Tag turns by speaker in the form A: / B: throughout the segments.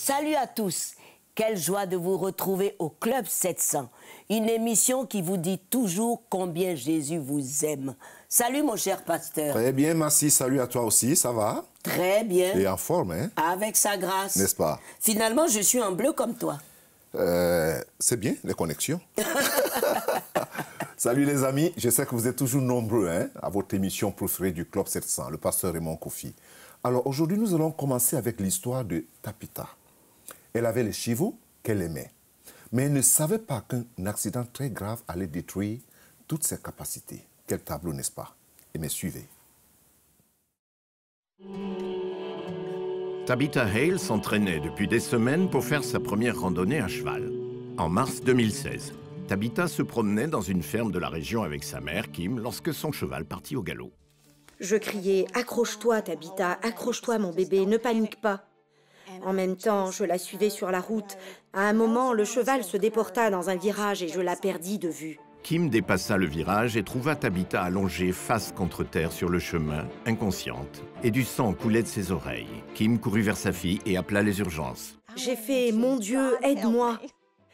A: Salut à tous. Quelle joie de vous retrouver au Club 700, une émission qui vous dit toujours combien Jésus vous aime. Salut mon cher pasteur.
B: Très bien, merci. Salut à toi aussi, ça va?
A: Très bien.
B: Et en forme, hein?
A: Avec sa grâce.
B: N'est-ce pas?
A: Finalement, je suis en bleu comme toi.
B: C'est bien, les connexions. Salut les amis, je sais que vous êtes toujours nombreux hein, à votre émission préférée du Club 700, le pasteur Raymond Kofi. Alors aujourd'hui, nous allons commencer avec l'histoire de Tabitha. Elle avait les chevaux qu'elle aimait, mais elle ne savait pas qu'un accident très grave allait détruire toutes ses capacités. Quel tableau, n'est-ce pas? Et me suivez.
C: Tabitha Hale s'entraînait depuis des semaines pour faire sa première randonnée à cheval. En mars 2016, Tabitha se promenait dans une ferme de la région avec sa mère, Kim, lorsque son cheval partit au galop.
D: Je criais « Accroche-toi, Tabitha, accroche-toi, mon bébé, ne panique pas ». En même temps, je la suivais sur la route. À un moment, le cheval se déporta dans un virage et je la perdis de vue.
C: Kim dépassa le virage et trouva Tabitha allongée face contre terre sur le chemin, inconsciente, et du sang coulait de ses oreilles. Kim courut vers sa fille et appela les urgences.
D: J'ai fait « Mon Dieu, aide-moi ».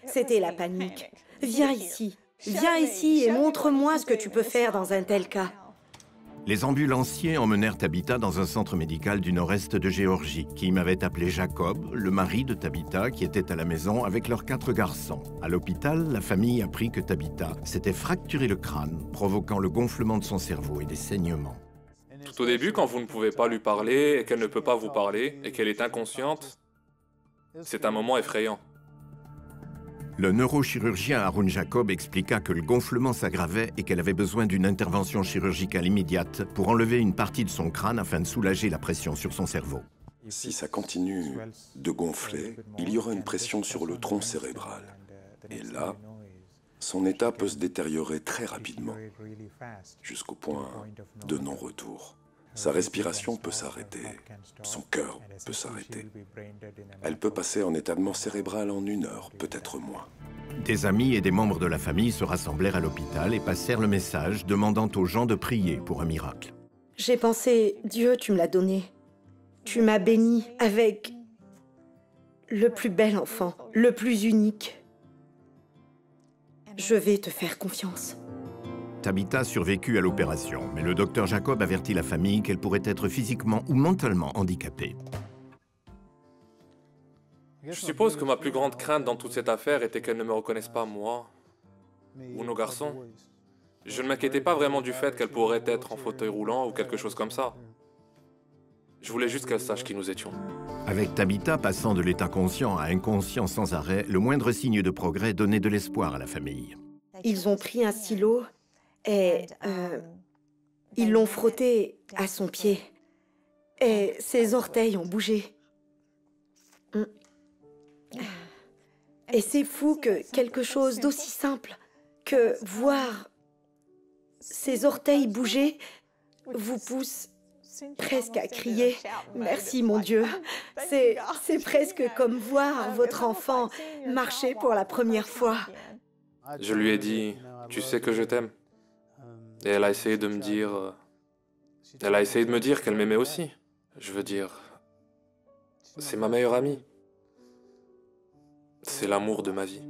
D: C'était la panique. « Viens ici et montre-moi ce que tu peux faire dans un tel cas ».
C: Les ambulanciers emmenèrent Tabitha dans un centre médical du nord-est de Géorgie. Kim avait appelé Jacob, le mari de Tabitha, qui était à la maison avec leurs 4 garçons. À l'hôpital, la famille apprit que Tabitha s'était fracturé le crâne, provoquant le gonflement de son cerveau et des saignements.
E: Tout au début, quand vous ne pouvez pas lui parler et qu'elle ne peut pas vous parler et qu'elle est inconsciente, c'est un moment effrayant.
C: Le neurochirurgien Arun Jacob expliqua que le gonflement s'aggravait et qu'elle avait besoin d'une intervention chirurgicale immédiate pour enlever une partie de son crâne afin de soulager la pression sur son cerveau.
F: Si ça continue de gonfler, il y aura une pression sur le tronc cérébral. Et là, son état peut se détériorer très rapidement, jusqu'au point de non-retour. Sa respiration peut s'arrêter, son cœur peut s'arrêter. Elle peut passer en état de mort cérébral en 1 heure, peut-être moins.
C: Des amis et des membres de la famille se rassemblèrent à l'hôpital et passèrent le message demandant aux gens de prier pour un miracle.
D: J'ai pensé « Dieu, tu me l'as donné. Tu m'as béni avec le plus bel enfant, le plus unique. Je vais te faire confiance. »
C: Tabitha survécut à l'opération, mais le docteur Jacob avertit la famille qu'elle pourrait être physiquement ou mentalement handicapée.
E: Je suppose que ma plus grande crainte dans toute cette affaire était qu'elle ne me reconnaisse pas, moi, ou nos garçons. Je ne m'inquiétais pas vraiment du fait qu'elle pourrait être en fauteuil roulant ou quelque chose comme ça. Je voulais juste qu'elle sache qui nous étions.
C: Avec Tabitha passant de l'état conscient à inconscient sans arrêt, le moindre signe de progrès donnait de l'espoir à la famille.
D: Ils ont pris un stylo et ils l'ont frotté à son pied. Et ses orteils ont bougé. Et c'est fou que quelque chose d'aussi simple que voir ses orteils bouger vous pousse presque à crier « Merci mon Dieu ». C'est presque comme voir votre enfant marcher pour la première fois.
E: Je lui ai dit « Tu sais que je t'aime ». Et elle a essayé de me dire... Elle a essayé de me dire qu'elle m'aimait aussi. Je veux dire... C'est ma meilleure amie. C'est l'amour de ma vie.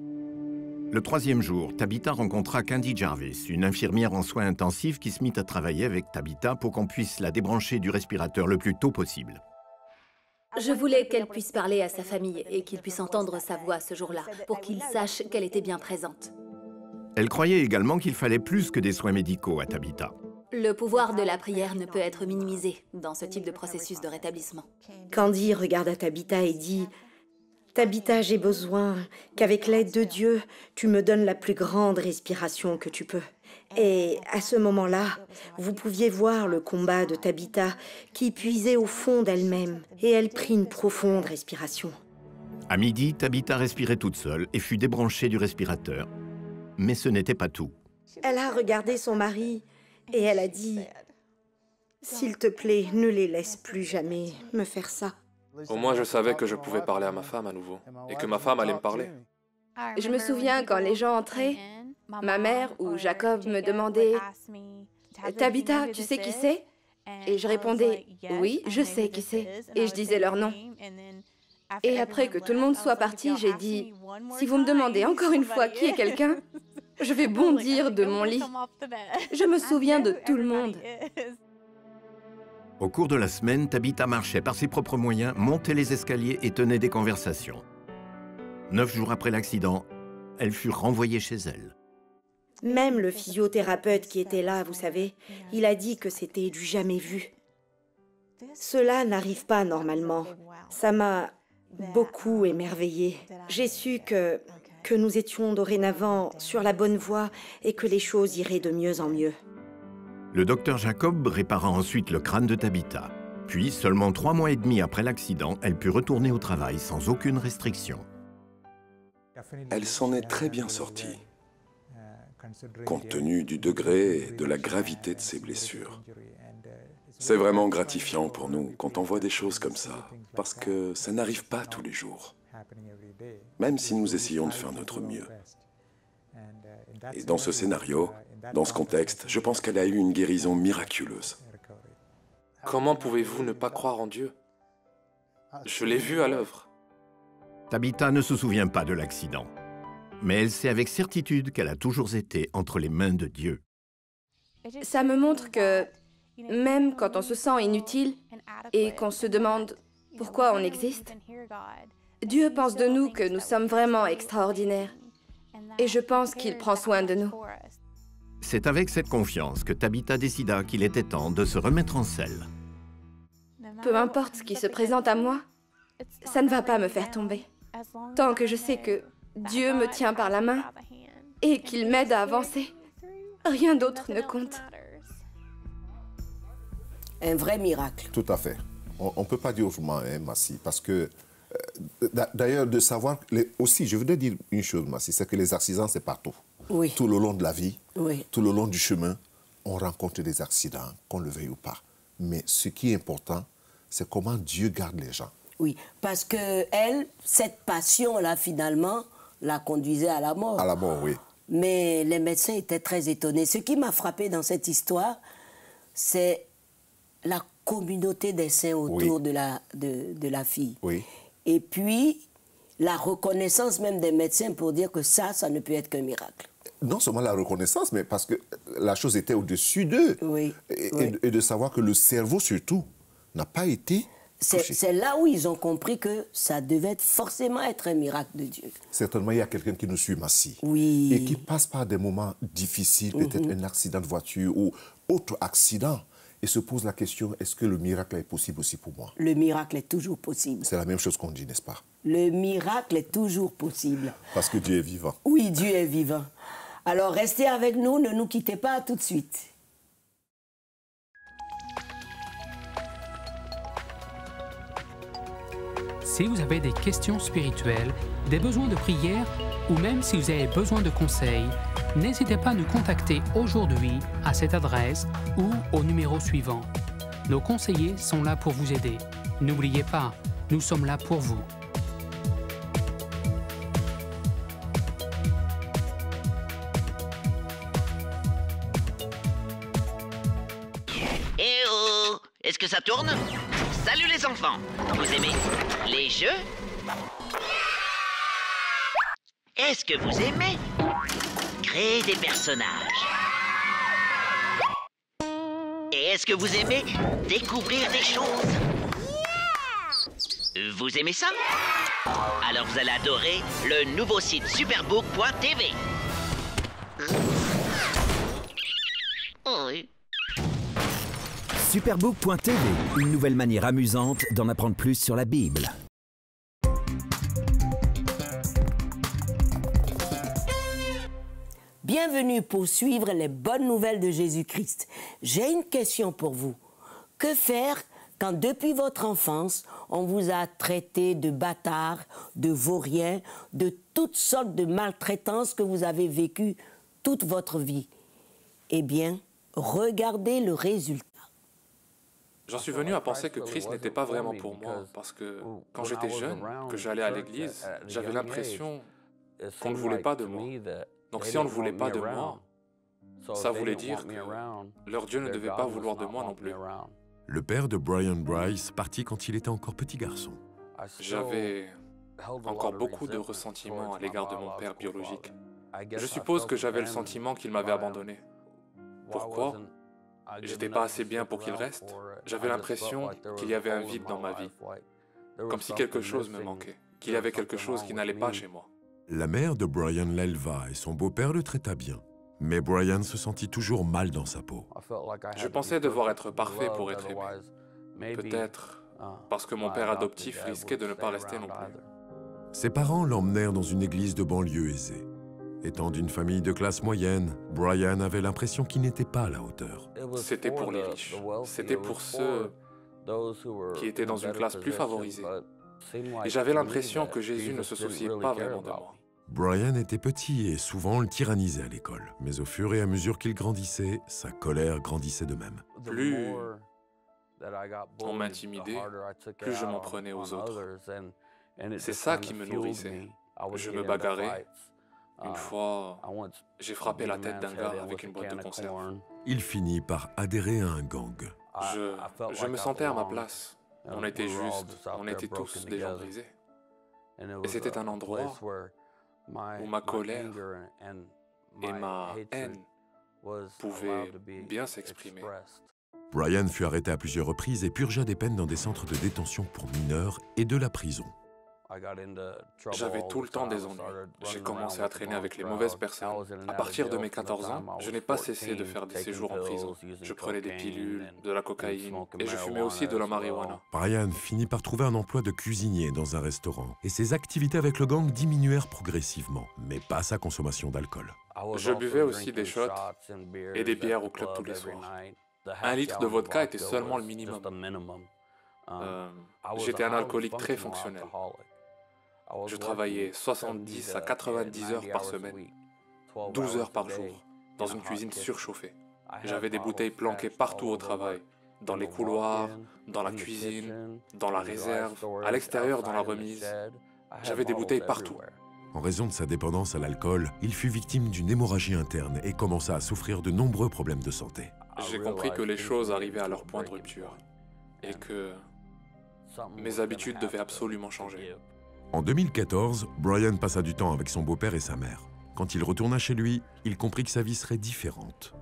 C: Le 3e jour, Tabitha rencontra Candy Jarvis, une infirmière en soins intensifs qui se mit à travailler avec Tabitha pour qu'on puisse la débrancher du respirateur le plus tôt possible.
G: Je voulais qu'elle puisse parler à sa famille et qu'il puisse entendre sa voix ce jour-là, pour qu'il sache qu'elle était bien présente.
C: Elle croyait également qu'il fallait plus que des soins médicaux à Tabitha.
G: Le pouvoir de la prière ne peut être minimisé dans ce type de processus de rétablissement.
D: Candy regarda Tabitha et dit « Tabitha, j'ai besoin qu'avec l'aide de Dieu, tu me donnes la plus grande respiration que tu peux. » Et à ce moment-là, vous pouviez voir le combat de Tabitha qui puisait au fond d'elle-même et elle prit une profonde respiration.
C: À midi, Tabitha respirait toute seule et fut débranchée du respirateur. Mais ce n'était pas tout.
D: Elle a regardé son mari et elle a dit « S'il te plaît, ne les laisse plus jamais me faire ça. »
E: Au moins, je savais que je pouvais parler à ma femme à nouveau et que ma femme allait me parler.
H: Je me souviens quand les gens entraient, ma mère ou Jacob me demandait « Tabitha, tu sais qui c'est ?» Et je répondais « Oui, je sais qui c'est. » Et je disais leur nom. Et après que tout le monde soit parti, j'ai dit, si vous me demandez encore une fois qui est quelqu'un, je vais bondir de mon lit. Je me souviens de tout le monde.
C: Au cours de la semaine, Tabitha marchait par ses propres moyens, montait les escaliers et tenait des conversations. 9 jours après l'accident, elle fut renvoyée chez elle.
D: Même le physiothérapeute qui était là, vous savez, il a dit que c'était du jamais vu. Cela n'arrive pas normalement. Ça m'a beaucoup émerveillée. J'ai su que nous étions dorénavant sur la bonne voie et que les choses iraient de mieux en mieux.
C: Le docteur Jacob répara ensuite le crâne de Tabitha. Puis, seulement 3 mois et demi après l'accident, elle put retourner au travail sans aucune restriction.
F: Elle s'en est très bien sortie, compte tenu du degré et de la gravité de ses blessures. C'est vraiment gratifiant pour nous quand on voit des choses comme ça, parce que ça n'arrive pas tous les jours, même si nous essayons de faire notre mieux. Et dans ce scénario, dans ce contexte, je pense qu'elle a eu une guérison miraculeuse.
E: Comment pouvez-vous ne pas croire en Dieu? Je l'ai vu à l'œuvre.
C: Tabitha ne se souvient pas de l'accident, mais elle sait avec certitude qu'elle a toujours été entre les mains de Dieu.
H: Ça me montre que même quand on se sent inutile et qu'on se demande pourquoi on existe, Dieu pense de nous que nous sommes vraiment extraordinaires. Et je pense qu'il prend soin de nous.
C: C'est avec cette confiance que Tabitha décida qu'il était temps de se remettre en selle.
H: Peu importe ce qui se présente à moi, ça ne va pas me faire tomber. Tant que je sais que Dieu me tient par la main et qu'il m'aide à avancer, rien d'autre ne compte.
A: Un vrai miracle.
B: Tout à fait. On ne peut pas dire autrement, hein, Massi, parce que, d'ailleurs, de savoir, aussi, je voudrais dire une chose, Massi, c'est que les accidents, c'est partout.
A: Oui.
B: Tout le long de la vie,
A: oui.
B: Tout le long du chemin, on rencontre des accidents, qu'on le veuille ou pas. Mais ce qui est important, c'est comment Dieu garde les gens.
A: Oui, parce que elle, cette passion-là, finalement, la conduisait à la mort.
B: À la mort, oui.
A: Mais les médecins étaient très étonnés. Ce qui m'a frappé dans cette histoire, c'est la communauté des saints autour
B: oui.
A: de la fille.
B: Oui.
A: Et puis, la reconnaissance même des médecins pour dire que ça ne peut être qu'un miracle.
B: Non seulement la reconnaissance, mais parce que la chose était au-dessus d'eux.
A: Oui.
B: Et de savoir que le cerveau, surtout, n'a pas été touché.
A: C'est là où ils ont compris que ça devait forcément être un miracle de Dieu.
B: Certainement, il y a quelqu'un qui nous suit, Massi.
A: Oui.
B: Et qui passe par des moments difficiles, peut-être un accident de voiture ou autre accident, et se pose la question, est-ce que le miracle est possible aussi pour moi?
A: Le miracle est toujours possible.
B: C'est la même chose qu'on dit, n'est-ce pas?
A: Le miracle est toujours possible.
B: Parce que Dieu est vivant.
A: Oui, Dieu est vivant. Alors, restez avec nous, ne nous quittez pas, à tout de suite.
I: Si vous avez des questions spirituelles, des besoins de prière ou même si vous avez besoin de conseils, n'hésitez pas à nous contacter aujourd'hui à cette adresse ou au numéro suivant. Nos conseillers sont là pour vous aider. N'oubliez pas, nous sommes là pour vous.
J: Eh oh! Est-ce que ça tourne? Salut les enfants! Vous aimez les jeux? Est-ce que vous aimez créer des personnages? Et est-ce que vous aimez découvrir des choses? Vous aimez ça? Alors vous allez adorer le nouveau site superbook.tv. Oui.
K: Superbook.tv, une nouvelle manière amusante d'en apprendre plus sur la Bible.
A: Bienvenue pour suivre les bonnes nouvelles de Jésus-Christ. J'ai une question pour vous. Que faire quand depuis votre enfance, on vous a traité de bâtard, de vaurien, de toutes sortes de maltraitances que vous avez vécues toute votre vie? Eh bien, regardez le résultat.
E: J'en suis venu à penser que Christ n'était pas vraiment pour moi, parce que quand j'étais jeune, que j'allais à l'église, j'avais l'impression qu'on ne voulait pas de moi. Donc si on ne voulait pas de moi, ça voulait dire que leur Dieu ne devait pas vouloir de moi non plus.
C: Le père de Brian Bryce partit quand il était encore petit garçon.
E: J'avais encore beaucoup de ressentiment à l'égard de mon père biologique. Je suppose que j'avais le sentiment qu'il m'avait abandonné. Pourquoi? J'étais pas assez bien pour qu'il reste. J'avais l'impression qu'il y avait un vide dans ma vie, comme si quelque chose me manquait, qu'il y avait quelque chose qui n'allait pas chez moi.
L: La mère de Brian l'éleva et son beau-père le traita bien. Mais Brian se sentit toujours mal dans sa peau.
E: Je pensais devoir être parfait pour être aimé. Peut-être parce que mon père adoptif risquait de ne pas rester non plus.
L: Ses parents l'emmenèrent dans une église de banlieue aisée. Étant d'une famille de classe moyenne, Brian avait l'impression qu'il n'était pas à la hauteur.
E: C'était pour les riches. C'était pour ceux qui étaient dans une classe plus favorisée. Et j'avais l'impression que Jésus ne se souciait pas vraiment de moi.
L: Brian était petit et souvent on le tyrannisait à l'école. Mais au fur et à mesure qu'il grandissait, sa colère grandissait de même.
E: Plus on m'intimidait, plus je m'en prenais aux autres. C'est ça qui me nourrissait. Je me bagarrais. Une fois, j'ai frappé la tête d'un gars avec une boîte de conserve.
L: Il finit par adhérer à un gang.
E: Je me sentais à ma place. On était juste, on était tous des gens brisés. Et c'était un endroit où ma colère et ma haine pouvaient bien s'exprimer.
L: Brian fut arrêté à plusieurs reprises et purgea des peines dans des centres de détention pour mineurs et de la prison.
E: J'avais tout le temps des ennuis. J'ai commencé à traîner avec les mauvaises personnes. À partir de mes 14 ans, je n'ai pas cessé de faire des séjours en prison. Je prenais des pilules, de la cocaïne et je fumais aussi de la marijuana.
L: Brian finit par trouver un emploi de cuisinier dans un restaurant et ses activités avec le gang diminuèrent progressivement, mais pas sa consommation d'alcool.
E: Je buvais aussi des shots et des bières au club tous les soirs. 1 litre de vodka était seulement le minimum. J'étais un alcoolique très fonctionnel. Je travaillais 70 à 90 heures par semaine, 12 heures par jour, dans une cuisine surchauffée. J'avais des bouteilles planquées partout au travail, dans les couloirs, dans la cuisine, dans la réserve, à l'extérieur dans la remise. J'avais des bouteilles partout.
L: En raison de sa dépendance à l'alcool, il fut victime d'une hémorragie interne et commença à souffrir de nombreux problèmes de santé.
E: J'ai compris que les choses arrivaient à leur point de rupture et que mes habitudes devaient absolument changer.
L: En 2014, Brian passa du temps avec son beau-père et sa mère. Quand il retourna chez lui, il comprit que sa vie serait différente.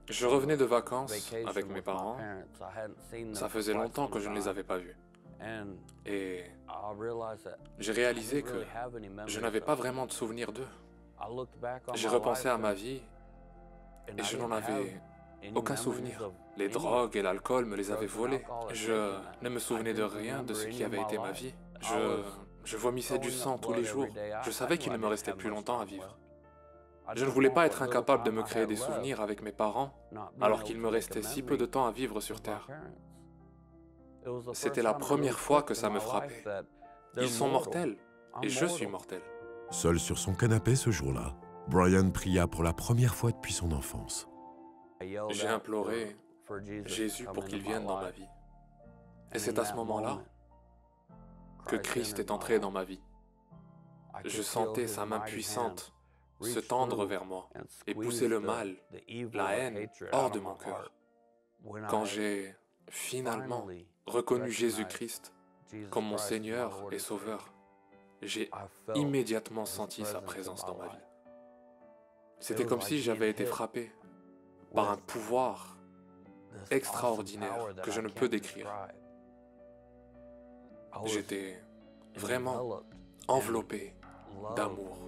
E: Je revenais de vacances avec mes parents. Ça faisait longtemps que je ne les avais pas vus. Et j'ai réalisé que je n'avais pas vraiment de souvenirs d'eux. J'ai repensé à ma vie et je n'en avais aucun souvenir. Les drogues et l'alcool me les avaient volés. Je ne me souvenais de rien de ce qui avait été ma vie. Je vomissais du sang tous les jours. Je savais qu'il ne me restait plus longtemps à vivre. Je ne voulais pas être incapable de me créer des souvenirs avec mes parents, alors qu'il me restait si peu de temps à vivre sur Terre. C'était la première fois que ça me frappait. Ils sont mortels, et je suis mortel.
L: Seul sur son canapé ce jour-là, Brian pria pour la première fois depuis son enfance.
E: J'ai imploré Jésus pour qu'il vienne dans ma vie. Et c'est à ce moment-là que Christ est entré dans ma vie. Je sentais sa main puissante se tendre vers moi et pousser le mal, la haine, hors de mon cœur. Quand j'ai finalement reconnu Jésus-Christ comme mon Seigneur et Sauveur, j'ai immédiatement senti sa présence dans ma vie. C'était comme si j'avais été frappé par un pouvoir extraordinaire que je ne peux décrire. J'étais vraiment enveloppé d'amour.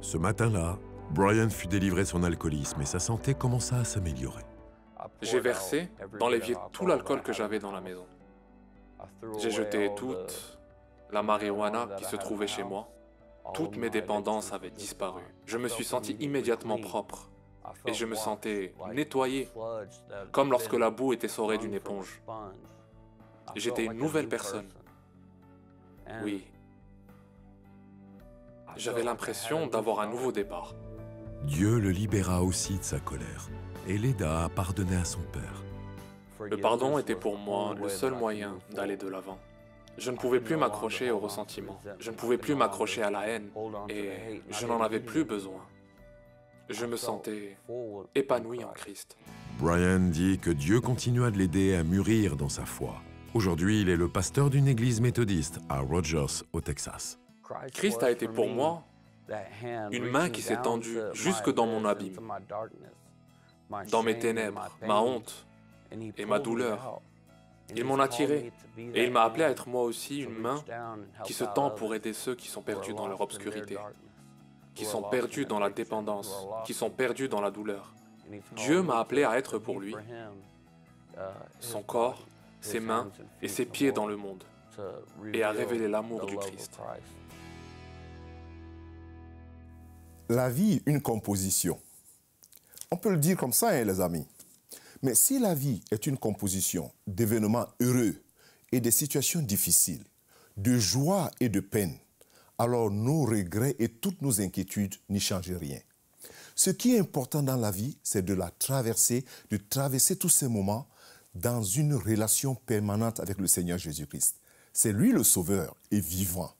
L: Ce matin-là, Brian fut délivré de son alcoolisme et sa santé commença à s'améliorer.
E: J'ai versé dans l'évier tout l'alcool que j'avais dans la maison. J'ai jeté toute la marijuana qui se trouvait chez moi. Toutes mes dépendances avaient disparu. Je me suis senti immédiatement propre et je me sentais nettoyé, comme lorsque la boue était essorée d'une éponge. J'étais une nouvelle personne. Oui. J'avais l'impression d'avoir un nouveau départ.
L: Dieu le libéra aussi de sa colère et l'aida à pardonner à son père.
E: Le pardon était pour moi le seul moyen d'aller de l'avant. Je ne pouvais plus m'accrocher au ressentiment. Je ne pouvais plus m'accrocher à la haine et je n'en avais plus besoin. Je me sentais épanoui en Christ.
L: Brian dit que Dieu continua de l'aider à mûrir dans sa foi Aujourd'hui, il est le pasteur d'une église méthodiste à Rogers, au Texas.
E: Christ a été pour moi une main qui s'est tendue jusque dans mon abîme, dans mes ténèbres, ma honte et ma douleur. Il m'en a tiré et il m'a appelé à être moi aussi une main qui se tend pour aider ceux qui sont perdus dans leur obscurité, qui sont perdus dans la dépendance, qui sont perdus dans la douleur. Dieu m'a appelé à être pour lui son corps, ses mains et ses pieds dans le monde et à révéler l'amour du Christ.
B: La vie, une composition. On peut le dire comme ça, hein, les amis. Mais si la vie est une composition d'événements heureux et de situations difficiles, de joie et de peine, alors nos regrets et toutes nos inquiétudes n'y changent rien. Ce qui est important dans la vie, c'est de traverser tous ces moments dans une relation permanente avec le Seigneur Jésus-Christ. C'est lui le Sauveur et vivant,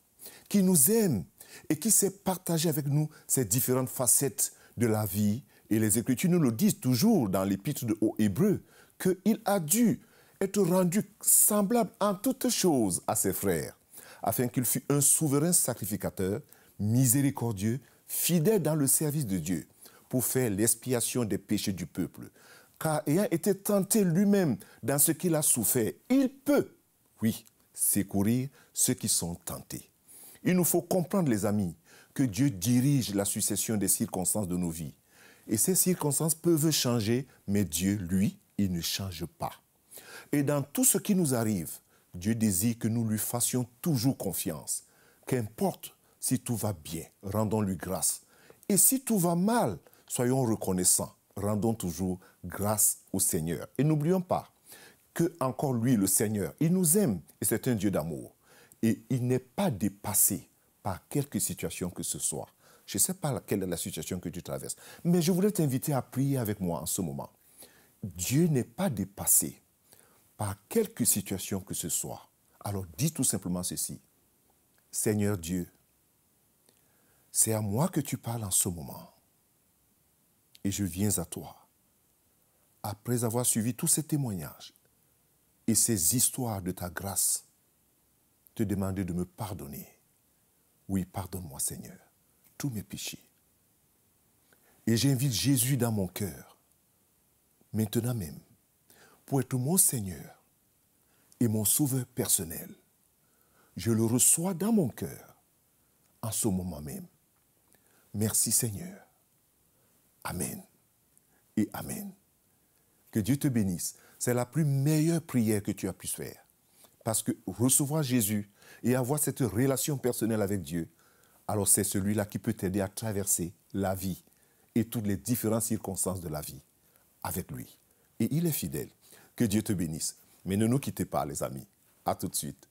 B: qui nous aime et qui sait partager avec nous ces différentes facettes de la vie. Et les Écritures nous le disent toujours dans l'Épître aux Hébreux, qu'il a dû être rendu semblable en toutes choses à ses frères, afin qu'il fût un souverain sacrificateur, miséricordieux, fidèle dans le service de Dieu, pour faire l'expiation des péchés du peuple. Car ayant été tenté lui-même dans ce qu'il a souffert, il peut, oui, secourir ceux qui sont tentés. Il nous faut comprendre, les amis, que Dieu dirige la succession des circonstances de nos vies. Et ces circonstances peuvent changer, mais Dieu, lui, il ne change pas. Et dans tout ce qui nous arrive, Dieu désire que nous lui fassions toujours confiance. Qu'importe si tout va bien, rendons-lui grâce. Et si tout va mal, soyons reconnaissants. Rendons toujours grâce au Seigneur. Et n'oublions pas que encore lui, le Seigneur, il nous aime et c'est un Dieu d'amour. Et il n'est pas dépassé par quelque situation que ce soit. Je ne sais pas quelle est la situation que tu traverses, mais je voulais t'inviter à prier avec moi en ce moment. Dieu n'est pas dépassé par quelque situation que ce soit. Alors dis tout simplement ceci. Seigneur Dieu, c'est à moi que tu parles en ce moment. Et je viens à toi, après avoir suivi tous ces témoignages et ces histoires de ta grâce, te demander de me pardonner. Oui, pardonne-moi, Seigneur, tous mes péchés. Et j'invite Jésus dans mon cœur, maintenant même, pour être mon Seigneur et mon Sauveur personnel. Je le reçois dans mon cœur, en ce moment même. Merci, Seigneur. Amen et Amen. Que Dieu te bénisse. C'est la plus meilleure prière que tu as pu faire. Parce que recevoir Jésus et avoir cette relation personnelle avec Dieu, alors c'est celui-là qui peut t'aider à traverser la vie et toutes les différentes circonstances de la vie avec lui. Et il est fidèle. Que Dieu te bénisse. Mais ne nous quittez pas, les amis. À tout de suite.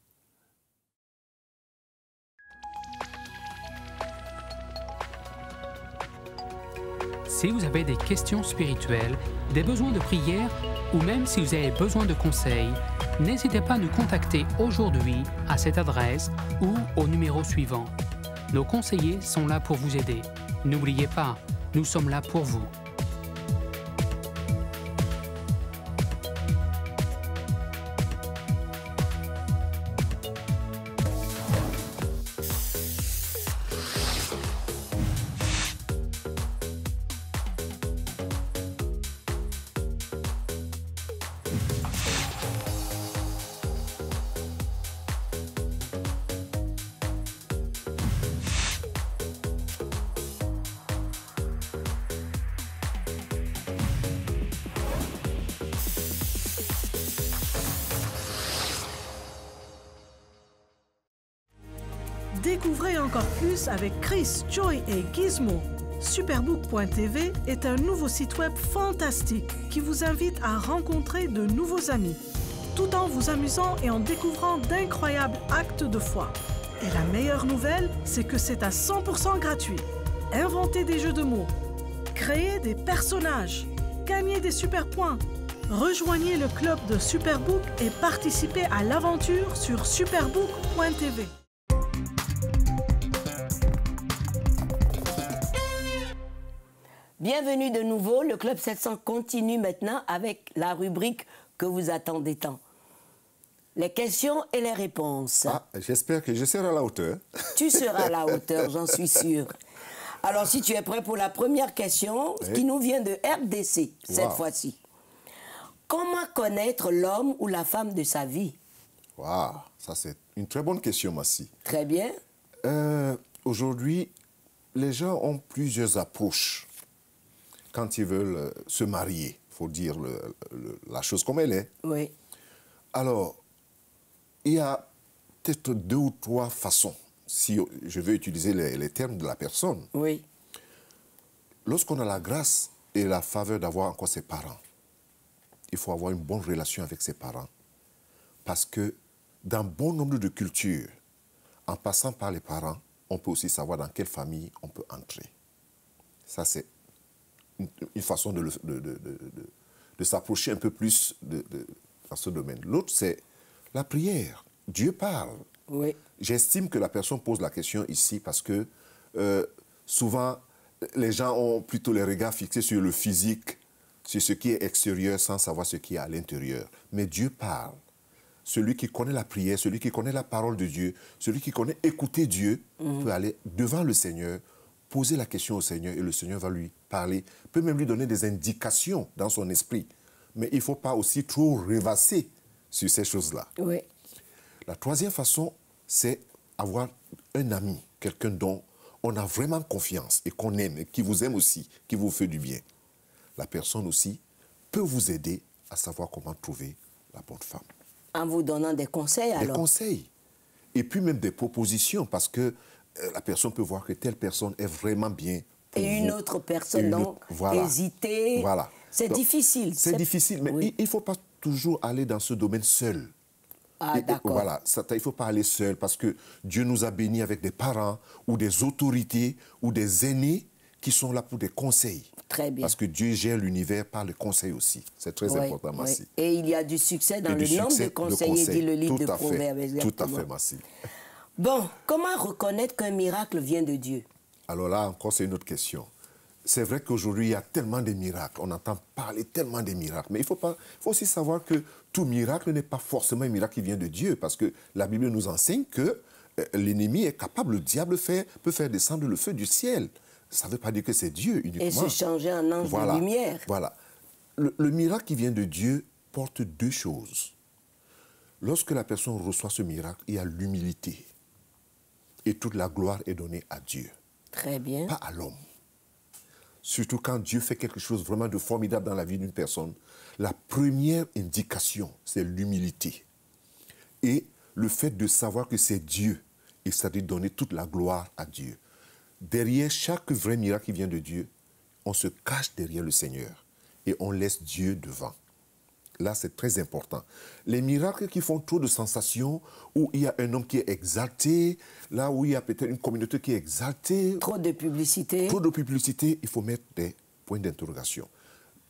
I: Si vous avez des questions spirituelles, des besoins de prière ou même si vous avez besoin de conseils, n'hésitez pas à nous contacter aujourd'hui à cette adresse ou au numéro suivant. Nos conseillers sont là pour vous aider. N'oubliez pas, nous sommes là pour vous.
M: Découvrez encore plus avec Chris, Joy et Gizmo. Superbook.tv est un nouveau site web fantastique qui vous invite à rencontrer de nouveaux amis, tout en vous amusant et en découvrant d'incroyables actes de foi. Et la meilleure nouvelle, c'est que c'est à 100% gratuit. Inventez des jeux de mots, créez des personnages, gagnez des super points. Rejoignez le club de Superbook et participez à l'aventure sur superbook.tv.
A: Bienvenue de nouveau, le Club 700 continue maintenant avec la rubrique que vous attendez tant. Les questions et les réponses.
B: Ah, j'espère que je serai à la hauteur.
A: Tu seras à la hauteur, j'en suis sûre. Alors, si tu es prêt pour la première question,
B: Oui.
A: qui nous vient de RDC, cette fois-ci. Comment connaître l'homme ou la femme de sa vie?
B: Waouh, ça c'est une très bonne question, Massi.
A: Très bien.
B: Aujourd'hui, les gens ont plusieurs approches quand ils veulent se marier. Il faut dire la chose comme elle est.
A: Oui.
B: Alors, il y a peut-être 2 ou 3 façons, si je veux utiliser les termes de la personne.
A: Oui.
B: Lorsqu'on a la grâce et la faveur d'avoir encore ses parents, il faut avoir une bonne relation avec ses parents. Parce que dans bon nombre de cultures, en passant par les parents, on peut aussi savoir dans quelle famille on peut entrer. Ça, c'est une façon de s'approcher un peu plus dans ce domaine. L'autre, c'est la prière. Dieu parle.
A: Oui.
B: J'estime que la personne pose la question ici parce que souvent, les gens ont plutôt les regards fixés sur le physique, sur ce qui est extérieur sans savoir ce qui est à l'intérieur. Mais Dieu parle. Celui qui connaît la prière, celui qui connaît la parole de Dieu, celui qui connaît écouter Dieu, peut aller devant le Seigneur, poser la question au Seigneur et le Seigneur va lui parler, peut même lui donner des indications dans son esprit. Mais il ne faut pas aussi trop rêvasser sur ces choses-là.
A: Oui.
B: La troisième façon, c'est avoir un ami, quelqu'un dont on a vraiment confiance et qu'on aime, et qui vous aime aussi, qui vous fait du bien. La personne aussi peut vous aider à savoir comment trouver la bonne femme.
A: En vous donnant des conseils, alors?
B: Des conseils. Et puis même des propositions, parce que la personne peut voir que telle personne est vraiment bien pour
A: et une
B: vous.
A: autre personne, donc,
B: voilà.
A: hésiter.
B: Voilà.
A: C'est difficile.
B: C'est difficile, mais
A: oui.
B: il ne faut pas toujours aller dans ce domaine seul.
A: Ah, d'accord.
B: Voilà, il ne faut pas aller seul, parce que Dieu nous a bénis avec des parents ou des autorités ou des aînés qui sont là pour des conseils.
A: Très bien.
B: Parce que Dieu gère l'univers par le conseil aussi. C'est très important, Massi.
A: Et il y a du succès dans le nombre de conseillers, dit le livre de Proverbes.
B: Tout à fait, Massi.
A: Bon, comment reconnaître qu'un miracle vient de Dieu?
B: Alors là, encore, c'est une autre question. C'est vrai qu'aujourd'hui, il y a tellement de miracles. On entend parler tellement de miracles. Mais il faut aussi savoir que tout miracle n'est pas forcément un miracle qui vient de Dieu. Parce que la Bible nous enseigne que l'ennemi est capable, le diable peut faire descendre le feu du ciel. Ça ne veut pas dire que c'est Dieu uniquement.
A: Et se changer en ange de lumière.
B: Voilà. Le miracle qui vient de Dieu porte 2 choses. Lorsque la personne reçoit ce miracle, il y a l'humilité. Et toute la gloire est donnée à Dieu.
A: Très bien.
B: Pas à l'homme. Surtout quand Dieu fait quelque chose vraiment de formidable dans la vie d'une personne, la première indication, c'est l'humilité. Et le fait de savoir que c'est Dieu, et c'est-à-dire donner toute la gloire à Dieu. Derrière chaque vrai miracle qui vient de Dieu, on se cache derrière le Seigneur et on laisse Dieu devant. Là, c'est très important. Les miracles qui font trop de sensations, où il y a un homme qui est exalté, là où il y a peut-être une communauté qui est exaltée.
A: Trop de publicité.
B: Trop de publicité, il faut mettre des points d'interrogation.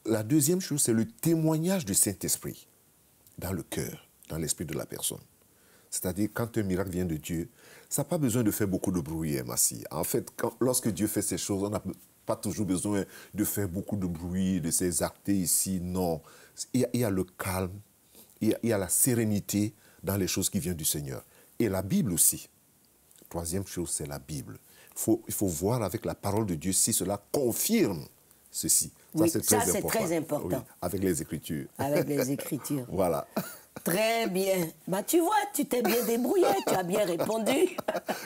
B: La deuxième chose, c'est le témoignage du Saint-Esprit dans le cœur, dans l'esprit de la personne. C'est-à-dire, quand un miracle vient de Dieu, ça n'a pas besoin de faire beaucoup de bruit, Massi. En fait, lorsque Dieu fait ces choses, on n'a pas toujours besoin de faire beaucoup de bruit, de s'exalter ici, non. Il y a le calme, il y a la sérénité dans les choses qui viennent du Seigneur. Et la Bible aussi. Troisième chose, c'est la Bible. Il faut voir avec la parole de Dieu si cela confirme ceci.
A: Oui,
B: ça, c'est très important. Oui, avec les Écritures.
A: Avec les Écritures.
B: Voilà.
A: Très bien. Bah, tu vois, tu t'es bien débrouillé, tu as bien répondu.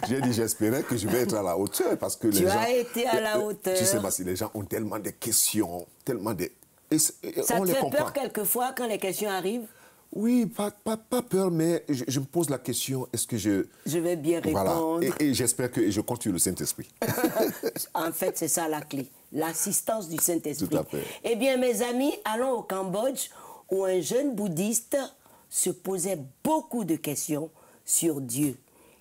B: J'ai dit, j'espérais que je vais être à la hauteur parce que les gens...
A: Tu as été à la hauteur.
B: Tu sais, Massi, les gens ont tellement de questions, tellement de...
A: Ça te fait peur quelquefois quand les questions arrivent?
B: Oui, pas peur, mais je me pose la question, est-ce que je...
A: Je vais bien répondre.
B: Voilà. Et j'espère que je compte sur le Saint-Esprit.
A: En fait, c'est ça la clé, l'assistance du Saint-Esprit.
B: Tout à fait.
A: Eh bien, mes amis, allons au Cambodge, où un jeune bouddhiste se posait beaucoup de questions sur Dieu.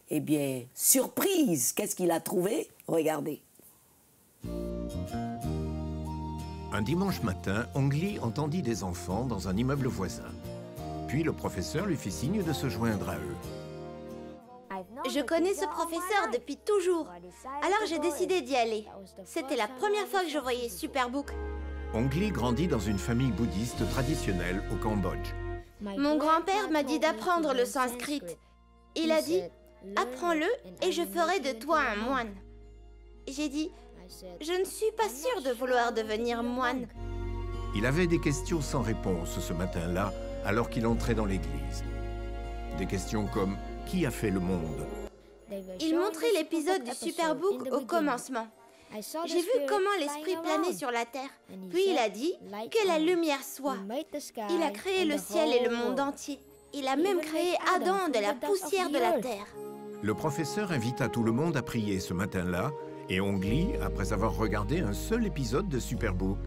A: Eh bien, surprise, qu'est-ce qu'il a trouvé? Regardez.
C: Un dimanche matin, Ongli entendit des enfants dans un immeuble voisin. Puis le professeur lui fit signe de se joindre à eux.
N: Je connais ce professeur depuis toujours, alors j'ai décidé d'y aller. C'était la première fois que je voyais Superbook.
C: Ongli grandit dans une famille bouddhiste traditionnelle au Cambodge.
N: Mon grand-père m'a dit d'apprendre le sanskrit. Il a dit, apprends-le et je ferai de toi un moine. J'ai dit, je ne suis pas sûre de vouloir devenir moine.
C: Il avait des questions sans réponse ce matin-là, alors qu'il entrait dans l'église. Des questions comme « Qui a fait le monde ?»
N: Il montrait l'épisode du Superbook au commencement. J'ai vu comment l'esprit planait sur la terre. Puis il a dit que la lumière soit. Il a créé le ciel et le monde entier. Il a même créé Adam de la poussière de la terre.
C: Le professeur invita tout le monde à prier ce matin-là, et Ongli, après avoir regardé un seul épisode de Superbook,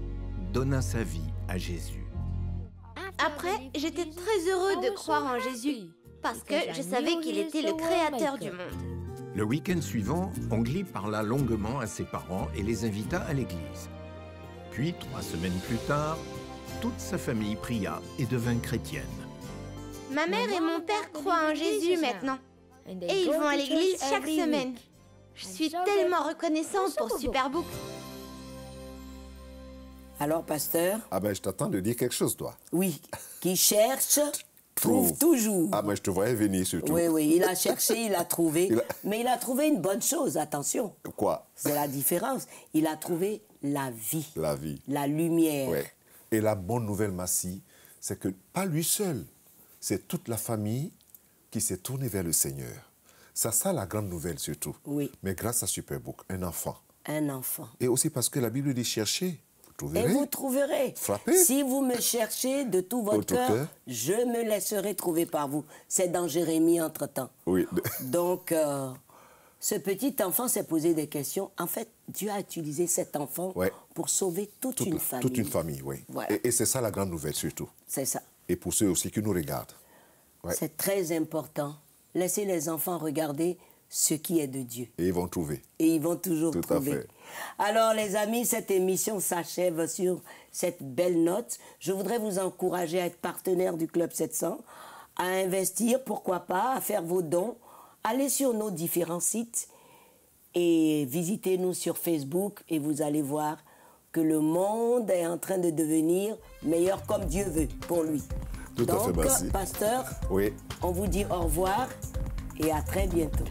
C: donna sa vie à Jésus.
N: Après, j'étais très heureux de croire en Jésus, parce que je savais qu'il était le créateur du monde.
C: Le week-end suivant, Ongli parla longuement à ses parents et les invita à l'église. Puis, 3 semaines plus tard, toute sa famille pria et devint chrétienne.
N: Ma mère et mon père croient en Jésus maintenant. Et ils vont à l'église chaque semaine. Je suis tellement reconnaissante pour Superbook.
A: Alors, pasteur?
B: Ah ben, je t'attends de dire quelque chose, toi.
A: Oui, qui cherche, trouve toujours.
B: Ah ben, je te voyais venir surtout.
A: Oui, oui, il a cherché, il a trouvé. Mais il a trouvé une bonne chose, attention.
B: Quoi?
A: C'est la différence. Il a trouvé la vie.
B: La vie.
A: La lumière.
B: Ouais. Et la bonne nouvelle, Massi, c'est que pas lui seul, c'est toute la famille qui s'est tournée vers le Seigneur. C'est ça la grande nouvelle surtout.
A: Oui.
B: Mais grâce à Superbook, un enfant.
A: Un enfant.
B: Et aussi parce que la Bible dit chercher.
A: Et vous trouverez.
B: Frappez.
A: Si vous me cherchez de tout votre cœur, je me laisserai trouver par vous. C'est dans Jérémie entre-temps.
B: Oui.
A: Donc, ce petit enfant s'est posé des questions. En fait, Dieu a utilisé cet enfant pour sauver toute une famille.
B: Toute une famille, oui.
A: Voilà.
B: Et c'est ça la grande nouvelle surtout.
A: C'est ça.
B: Et pour ceux aussi qui nous regardent. Ouais.
A: C'est très important. Laissez les enfants regarder ce qui est de Dieu.
B: Et ils vont trouver.
A: Et ils vont toujours
B: Tout
A: trouver.
B: à fait.
A: Alors, les amis, cette émission s'achève sur cette belle note. Je voudrais vous encourager à être partenaire du Club 700, à investir, pourquoi pas, à faire vos dons. Allez sur nos différents sites et visitez-nous sur Facebook et vous allez voir que le monde est en train de devenir meilleur comme Dieu veut pour lui.
B: Tout à fait, merci.
A: Donc, pasteur,
B: oui.
A: on vous dit au revoir et à très bientôt.